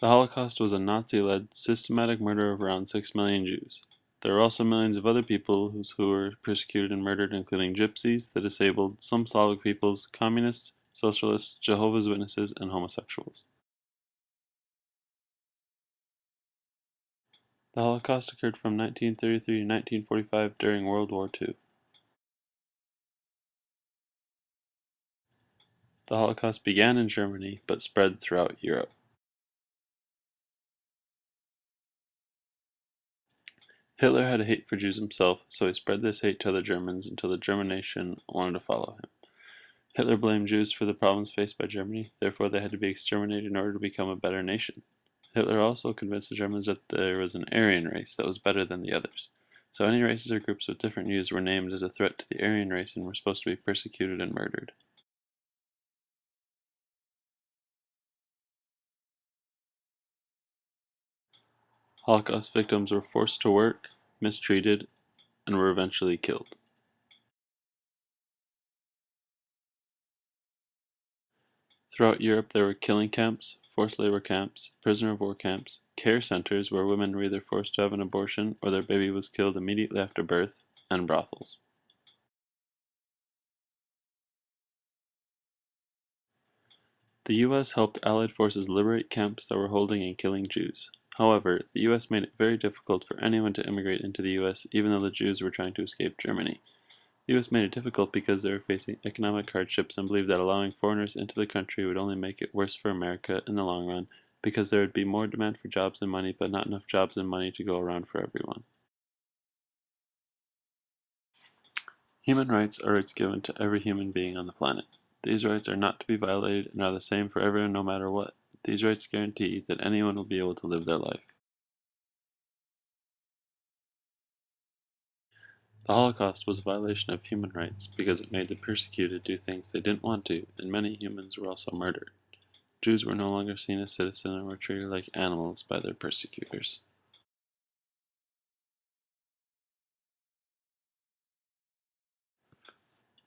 The Holocaust was a Nazi-led, systematic murder of around 6 million Jews. There were also millions of other people who were persecuted and murdered, including Gypsies, the disabled, some Slavic peoples, communists, socialists, Jehovah's Witnesses, and homosexuals. The Holocaust occurred from 1933 to 1945 during World War II. The Holocaust began in Germany, but spread throughout Europe. Hitler had a hate for Jews himself, so he spread this hate to other Germans until the German nation wanted to follow him. Hitler blamed Jews for the problems faced by Germany, therefore they had to be exterminated in order to become a better nation. Hitler also convinced the Germans that there was an Aryan race that was better than the others. So any races or groups with different views were named as a threat to the Aryan race and were supposed to be persecuted and murdered. Holocaust victims were forced to work, mistreated, and were eventually killed. Throughout Europe there were killing camps, forced labor camps, prisoner of war camps, care centers where women were either forced to have an abortion or their baby was killed immediately after birth, and brothels. The US helped Allied forces liberate camps that were holding and killing Jews. However, the US made it very difficult for anyone to immigrate into the US even though the Jews were trying to escape Germany. The US made it difficult because they were facing economic hardships and believed that allowing foreigners into the country would only make it worse for America in the long run because there would be more demand for jobs and money but not enough jobs and money to go around for everyone. Human rights are rights given to every human being on the planet. These rights are not to be violated and are the same for everyone no matter what. These rights guarantee that anyone will be able to live their life. The Holocaust was a violation of human rights because it made the persecuted do things they didn't want to, and many humans were also murdered. Jews were no longer seen as citizens and were treated like animals by their persecutors.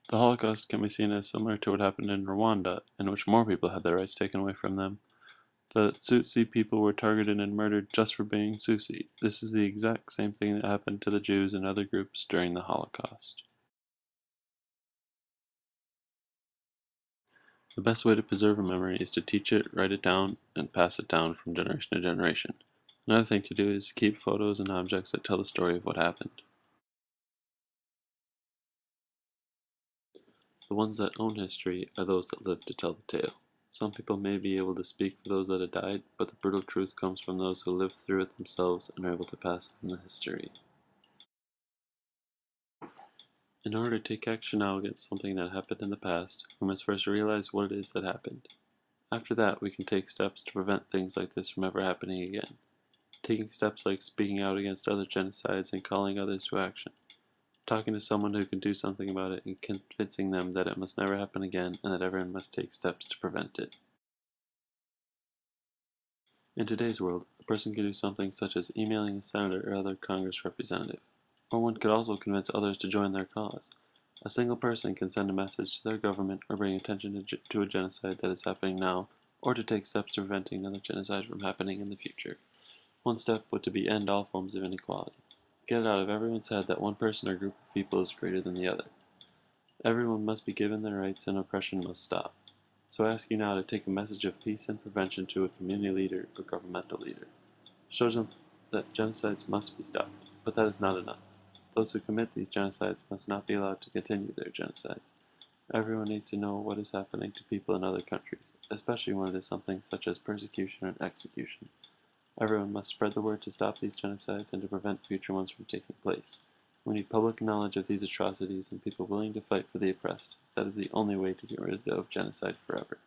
The Holocaust can be seen as similar to what happened in Rwanda, in which more people had their rights taken away from them. The Tutsi people were targeted and murdered just for being Tutsi. This is the exact same thing that happened to the Jews and other groups during the Holocaust. The best way to preserve a memory is to teach it, write it down, and pass it down from generation to generation. Another thing to do is keep photos and objects that tell the story of what happened. The ones that own history are those that live to tell the tale. Some people may be able to speak for those that have died, but the brutal truth comes from those who lived through it themselves and are able to pass on the history. In order to take action now against something that happened in the past, we must first realize what it is that happened. After that, we can take steps to prevent things like this from ever happening again. Taking steps like speaking out against other genocides and calling others to action. Talking to someone who can do something about it and convincing them that it must never happen again and that everyone must take steps to prevent it. In today's world, a person can do something such as emailing a senator or other Congress representative. Or one could also convince others to join their cause. A single person can send a message to their government or bring attention to a genocide that is happening now, or to take steps to preventing another genocide from happening in the future. One step would to be end all forms of inequality. Get it out of everyone's head that one person or group of people is greater than the other. Everyone must be given their rights and oppression must stop. So I ask you now to take a message of peace and prevention to a community leader or governmental leader. Show them that genocides must be stopped, but that is not enough. Those who commit these genocides must not be allowed to continue their genocides. Everyone needs to know what is happening to people in other countries, especially when it is something such as persecution and execution. Everyone must spread the word to stop these genocides and to prevent future ones from taking place. We need public knowledge of these atrocities and people willing to fight for the oppressed. That is the only way to get rid of genocide forever.